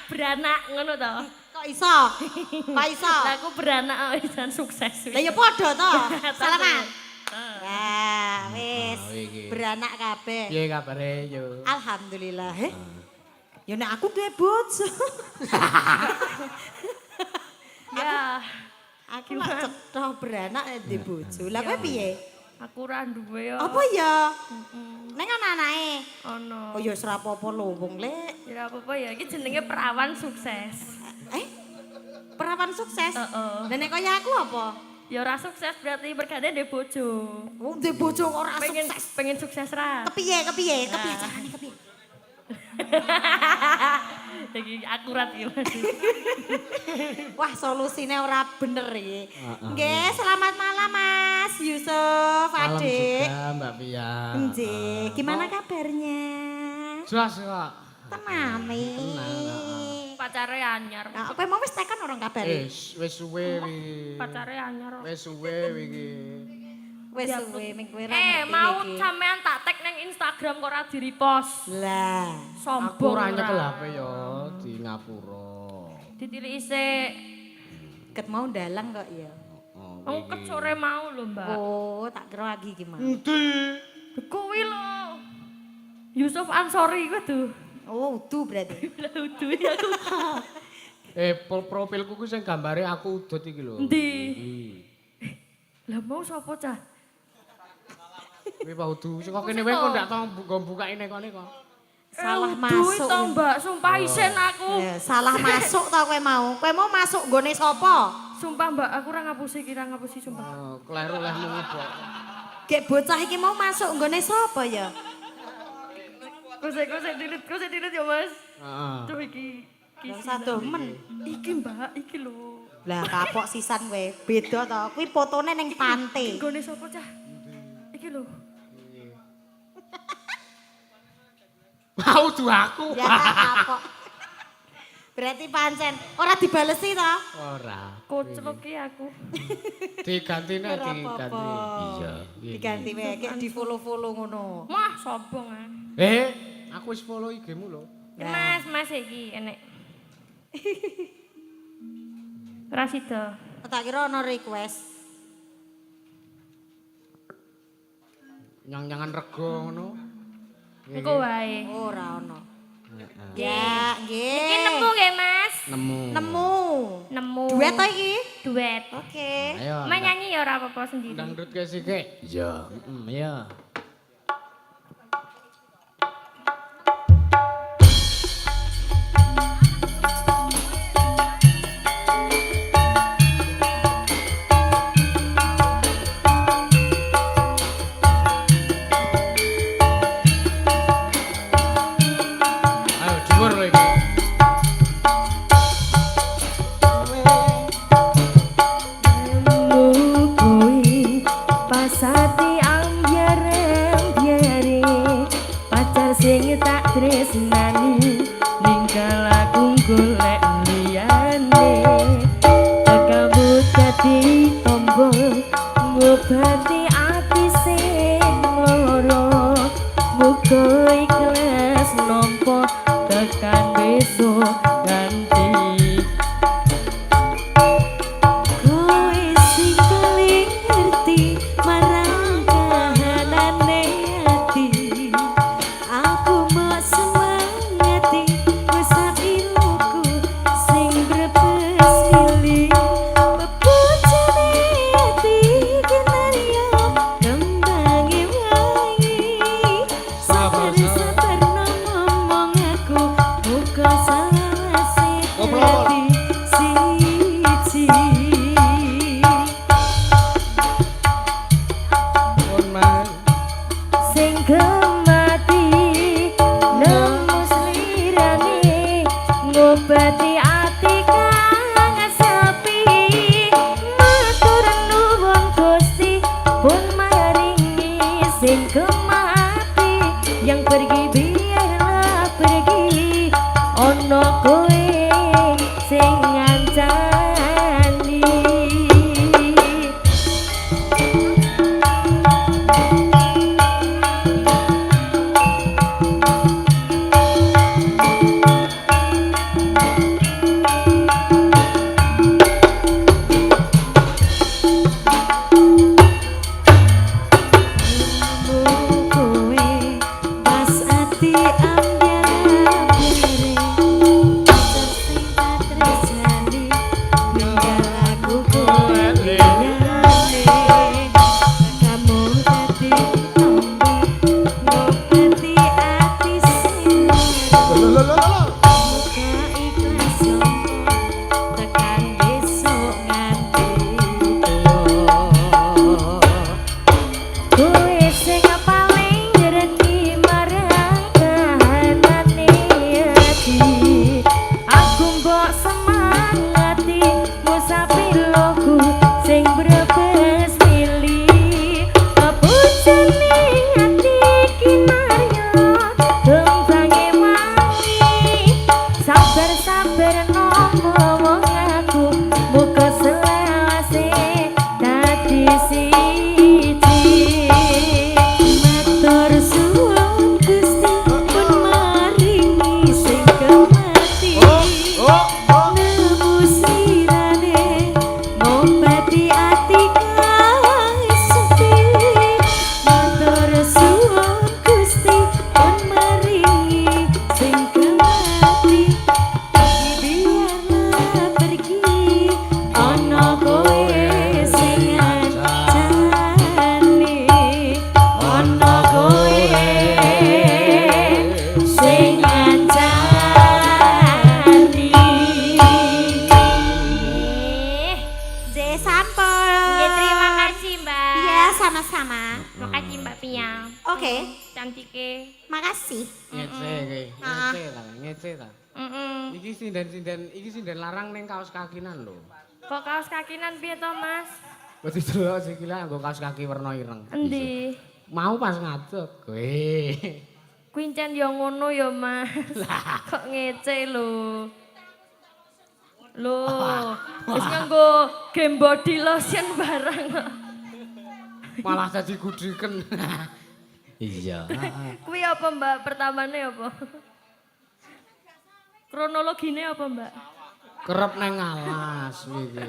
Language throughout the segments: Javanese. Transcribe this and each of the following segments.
beranak ngono to. Kok iso? Kok iso? Lah aku beranak wisan sukses. Lah ya padha to. Selamat. Ah. Ya, wis. iki. Beranak kabeh. Piye kabare yo? Alhamdulillah. Ya nek aku duwe bojo. Ya, Aku lak cetha beranak nek duwe bojo. Lah kowe piye? aku ora duwe yo. Apa ya? Neng ana anake. Ono. Oh ya wis ora apa-apa lho wong lek. Ya apa-apa ya, iki jenenge perawan sukses. Perawan sukses. Heeh. Lah nek kaya aku apa? Ya ora sukses berarti berkade ndek bojo. Oh, duwe bojo kok ora Pengen sukses. pengen sukses ra. Kepiye carane kepiye? Iki akurat ya. Wah, solusine ora bener iki. Nggih, selamat malam Mas Yusuf, Malam Adik. juga Mbak Pia. Nggih, gimana kabarnya? Jelas kok. Tenami. Pacare anyar. Nah, kowe mau wis tekan orang kabare? Wis suwe iki. Pacare anyar. Wis suwe iki. Wis suwe ming kowe ra. Mau sampean tak tag nang Instagram kok ora di-repost. Lah, Aku Sombong ora ora. nyekel HP yo di ngapura. Ditilik isik. ket mau ndalang kok ya. Wong ket sore mau lho, Mbak. Oh, tak kira lagi gimana? Endi? Kuwi lho. Yusuf Ansori kuwi tuh. Oh, utuh berarti. Lah udu ya aku. Profilku ku sing gambare aku udut iki lho. Endi? Lah mau sapa cah? Kuwi Pak Udu. Sing kok kene wae kok ndak tau buka-bukake nek kene kok. Salah Udu masuk. to, Mbak. Sumpah isen aku. Ya, salah masuk to kowe mau. Kowe mau masuk nggone sapa? Sumpah Mbak, aku ora ngapusi kira ngapusi sumpah. Oh, kleru lehmu ngibok. Gek bocah iki mau masuk nggone sapa ya? Kose dilit ya, Mas. Heeh. Tuh iki. Yang satu men. Iki Mbak, iki lho. Lah kapok sisan kowe. Beda to. Kuwi fotone ning pantai. Gone sapa cah? Iki lho. Mau Udu aku. Ya kapok. Berarti pancen ora dibalesi to? Ora. Kocok ki aku. Digantine Ora diganti. apa-apa. Iya. Diganti wae kek di-follow-follow ngono. Wah, sombong ah. Aku wis follow IG-mu lho. Mas iki enek. Rasida. Tak kira ana request. Nyang-nyangan rego ngono. Engko wae. Ora ana. Heeh. Ya, nggih. Iki nemu nggih, Mas? Nemu. Nemu. Nemu. Duet to iki? Duet. Oke. Ayo. Mas nyanyi ya ora apa-apa sendiri. Dangdut ke sik. Iya. Iya. Ayo dhuwur lho iki. Mukui pasati ambyar-ambyare pacar sing tak tresnani ninggal aku golek liyane tekabut dadi tombol ngobati ati sing loro muga ikhlas nampa tekan besok ganti. Kowe sing paling ngerti marang kahanane ati. Aku mau semangati usah ilmuku sing brebes milih. Bebojone ati kinarya kembangi wangi. Sabar-sabar ngomong aku muga salawase dadi siji. Pun man. Sing gemati nemu slirane ngobati ati kang sepi matur nuwun Gusti pun maringi sing gemati yang pergi biarlah pergi ono kowe sing ngancani. Sabar-sabar ngomong aku muga selawase dadi siji matur suwun Gusti pun maringi sing kemati nemu sirane ngobati ati kang sepi matur suwun Gusti pun maringi sing kemati biarlah pergi ana kowe sing ngancani ana kowe sing ngancani J sampel. Nggih, terima kasih Mbak. Iya, sama-sama. Makasih Mbak Pia. Oke, Cantike. makasih. Ngece iki, Ah. ngece ta. Heeh. Iki sinden larang ning kaos kakinan lho. Kok kaos kakinan piye to, Mas? Wis didelok sikile nggo kaos kaki warna ireng. Endi? Mau pas ngadeg kowe. Kuincen ya ngono ya, Mas. Kok ngece lho. Loh, wis nganggo game body lotion barang kok. Malah dadi gudriken. Iya. Kuwi apa, Mbak? Pertamane apa? Kronologine apa, Mbak? Kerep nang alas iki.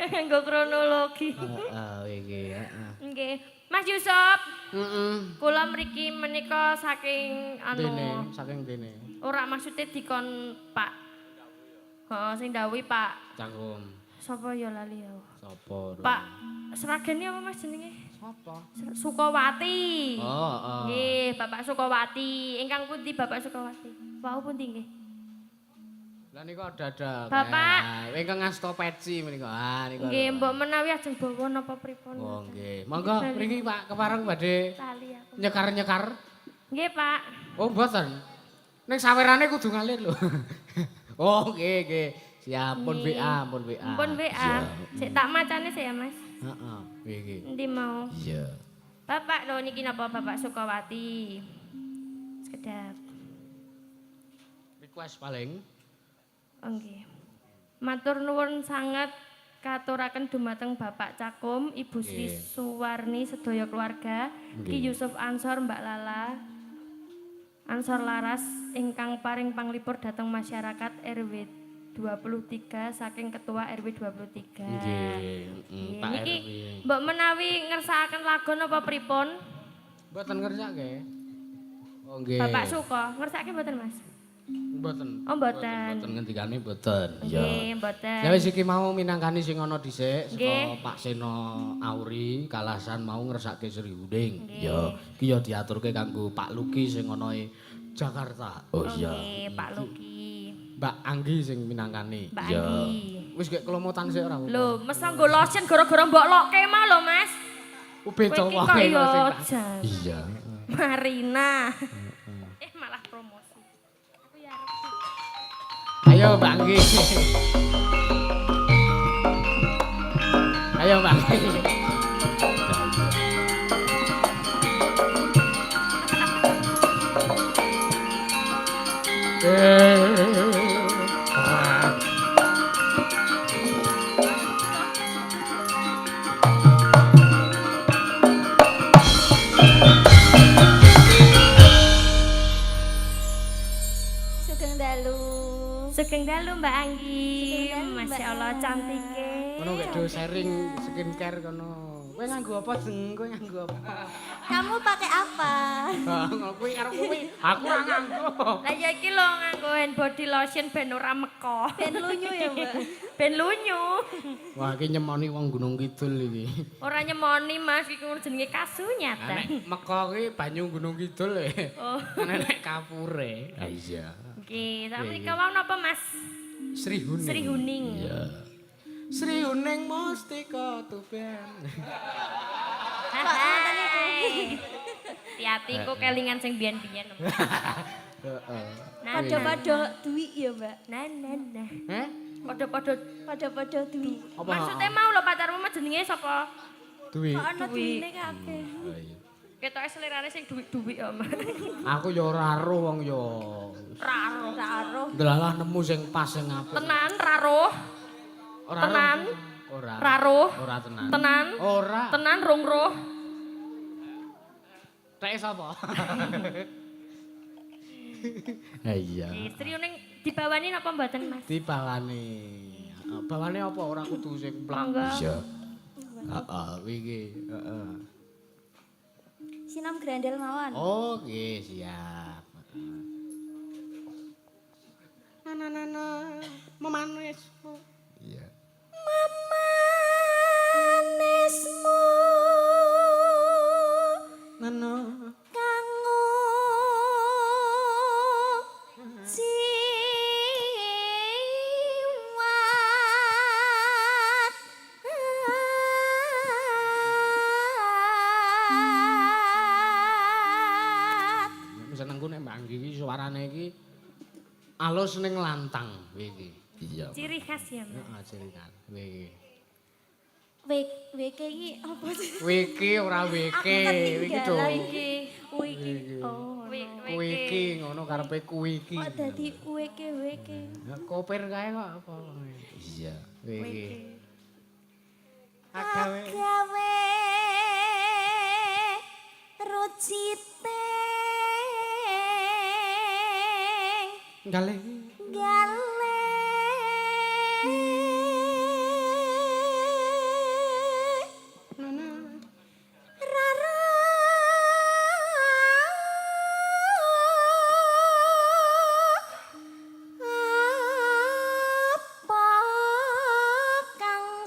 Nganggo kronologi. Heeh, iki, heeh. Nggih. Mas Yusuf, Heeh. kula mriki menika saking Dene, saking dene. ora maksudnya dikon Pak. Heeh, sing dawuhi Pak. Cangkum. Sapa ya lali ya. Sapa? Pak, seragane apa Mas jenenge? Sapa? Sukawati. Oh, oh. Nggih, Bapak Sukawati. Ingkang pundi Bapak Sukawati? Wau pundi nggih? Lah niku ada. Bapak. Ingkang ngasta peci menika. Ah niku. Nggih, mbok menawi ajeng bawa napa pripun. Oh, nggih. Monggo mriki Pak kepareng badhe Lali aku. nyekar-nyekar. Nggih, Pak. Oh, mboten. Ning sawerane kudu ngalir lho. Oh, nggih. Siap, pun WA, pun WA. Pun WA. Sik tak macane sik ya, Mas. Heeh, nggih. Endi mau? Iya. Bapak lho niki napa Bapak Sukawati. Sekedap. Request paling. Oh, nggih. Matur nuwun sanget katuraken dumateng Bapak Cakum, Ibu Sri Nggih. Suwarni sedaya keluarga, Ki Nggih. Yusuf Ansor, Mbak Lala. Ansor Laras ingkang paring panglipur dhateng masyarakat RW 23 saking ketua RW 23. Nggih, Nggih, Pak niki RW. mbok menawi ngersakaken lagu napa pripun? Mboten ngerjake. Oh, nggih. Bapak Suko, ngersake mboten Mas? Mboten. Oh, mboten. Mboten ngendikane mboten. Nggih, mboten. Ya wis iki mau minangkani sing ana dhisik Nggih. saka Pak Seno Auri Kalasan mau ngersake Sri Huning. Nggih. Ya, iki ya diaturke kanggo Pak Luki sing ana e Jakarta. Oh Nggih, Pak Luki. Mbak Anggi sing minangkani. Mbak Anggi. Wis gek kelomotan sik ora. Lho, mesti nggo lotion gara-gara mbok lokke mau lho, Mas. Beda Kowe iki wae kok lho sing ya tak- jan. Iya. Marina. Malah promosi. Aku ya arep sih. Ayo Mbak Anggi. Ayo Mbak Anggi. Sugeng dalu. Sugeng dalu Mbak Anggi. Sugeng dalu, Mbak Masya Allah Ella. cantike. Ngono gek do sharing skincare kono. Kowe nganggo apa, Jeng? Kowe nganggo apa? Kamu pakai apa? Kuwi karo kuwi. Aku ora nganggo. Lah ya iki lho nganggo hand body lotion ben ora meko. Ben lunyu ya, Mbak. Ben lunyu. Wah, iki nyemoni wong Gunung Kidul iki. Ora nyemoni Mas, iki jenenge kasu Nek nyata. meko kuwi banyu Gunung Kidul e. Oh. Nek kapure. Iya. Oke, tapi wau napa Mas? Sri Huning. Sri Huning. Iya. Sri Huning Mustika Tuben. Hai. Hati-hati kok kelingan sing biyen-biyen. Heeh. Nah, Pada-pada duwi ya, Mbak. nah. Heh? Padha-padha. Pada-pada duwi. Apa? Maksudnya mau lho pacarmu mah jenenge sapa? Duwi. Kok ana Duwi. duwine kabeh. Oh, iya. Ketoke selirane sing duwik-duwik Om. Aku ya ora roh wong ya. Raro. Delalah nemu sing pas sing apik. Tenan raruh. Ora Tenan. Ora. Raruh. Ora tenan. Tenan. Ora. Tenan rong roh. Tek sapa? Iya. Istri ning dibawani napa mboten Mas? Dibawani. Bawane apa ora kudu sing plak. Monggo. Iya. Heeh, iki, heeh. Sinam grandel mawon. Oh, nggih, siap. Nana, memanismu. Iya. Mamanismu Nana. kanggo jiwat Senengku nek Mbak Anggi iki suarane iki alus ning lantang iki. Iya. Ciri khas ya Mas. Heeh, ciri khas. Iki. WK iki apa sih? Wiki ora wiki, wiki do. Iki. Wiki. Oh, Wiki ngono karepe kuiki. kok dadi WK. Koper kae kok apa. Iya, wiki. Agawe rucite Gale. gale rara apa kang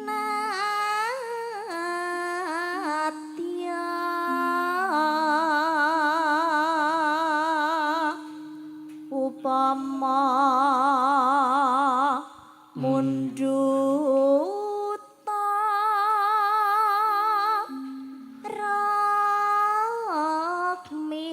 natya upama munduta rakmi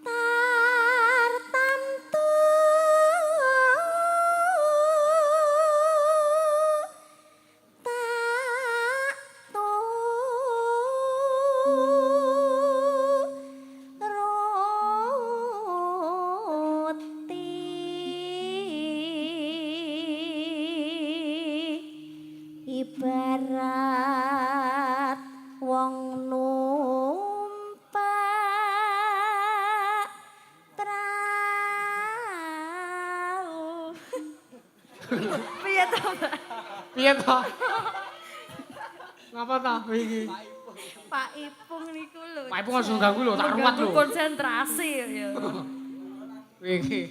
tartamtu tak turuti ibarat wong numpak prau. Piye to Mbak? Piye to? Ngapa ta iki? Pak Ipung niku lho. Pak Ipung langsung ganggu lho, tak ruwat lho. Konsentrasi ya. Iki.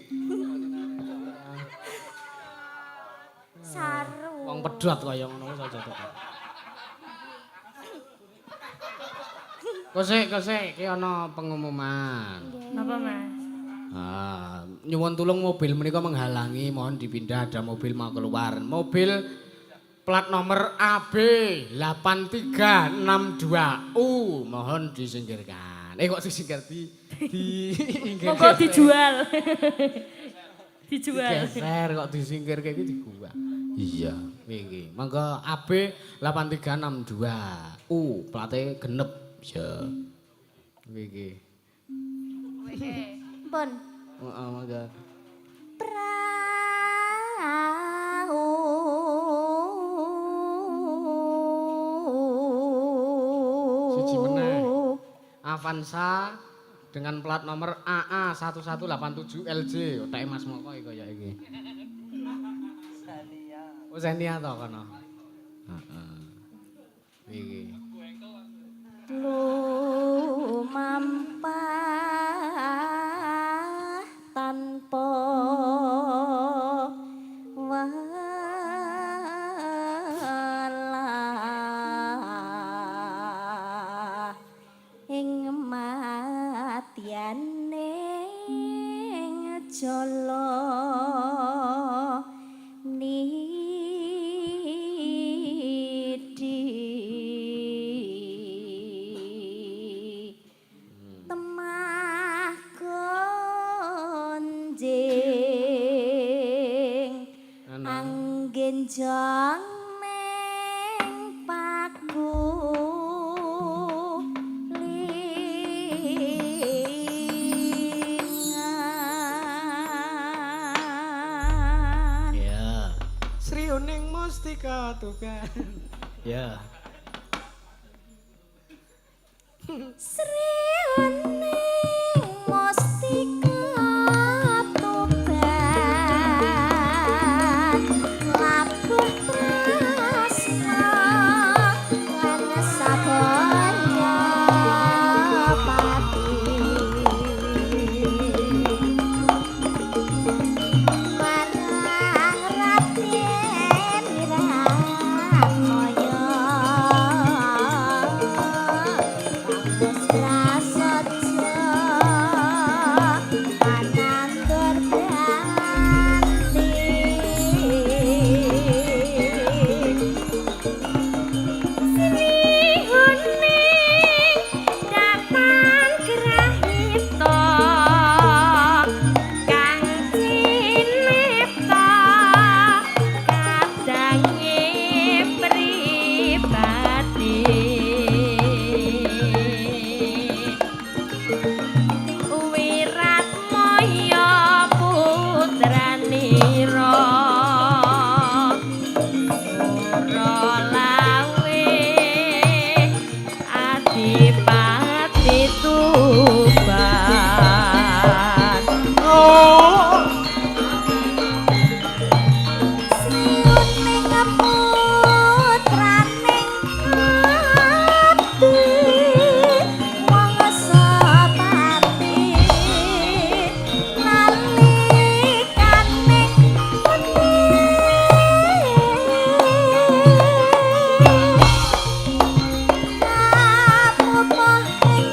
Saru. Wong pedhot kaya ngono wis aja tekan. Kosek, iki ana pengumuman. Napa Mas? Nyuwun tulung mobil menika menghalangi, mohon dipindah, ada mobil mau keluar. Mobil plat nomor AB 8362U mohon disingkirkan. Kok disingkir diinggir. Monggo dijual. Dijual. Geser kok disingkirke iki digua. Iya, iki. Monggo AB 8362U plate genep. Ya. Iki. Pun. Heeh, monggo. Siji meneh. Avanza dengan plat nomor AA 1187LJ. Otake Mas Moko iki kaya iki. Oh, Xenia to kono. Heeh. Iki. Lumampah tanpa walah ing matyane jala nidi njong ning paku lingan. Ya. Sriuning mustika tukan. Ya. Sriuning mustika tuban labuh tresna lan sabaya pati marang Raden Wiramaja Bagus prasaja anandur ganti Srihuning datang grahita kang cinipta kadange pribadi Wirat Maya putranira Suralawe Adipati Tuban Sriuning putraning ati mangsa pati nalikane kapupuh ing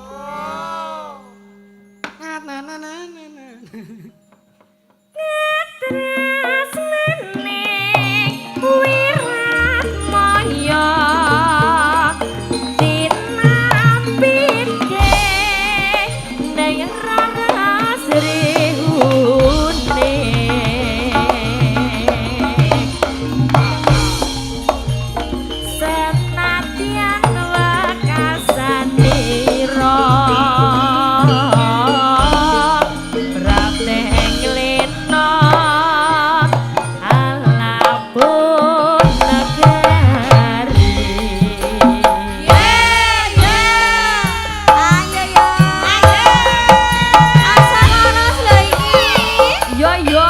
Oh. Na na na na na. Tresnaning Wirat Maya dinapike ning raras Srihuning senadyan wekasanira Rateng lena alapun negari yo yo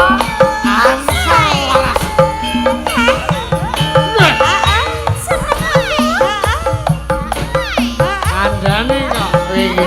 Andane kok iki.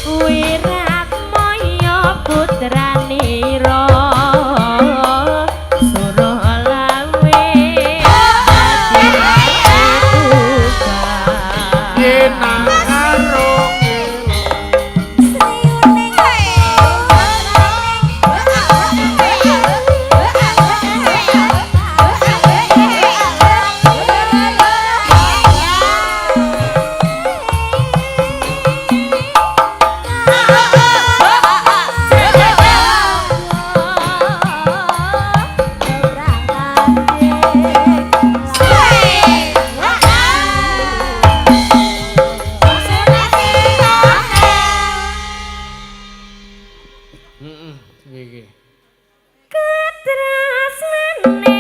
Wirat Maya putranira Suralawe Yenang karo Sriuning Heeh, iki. Ketrasane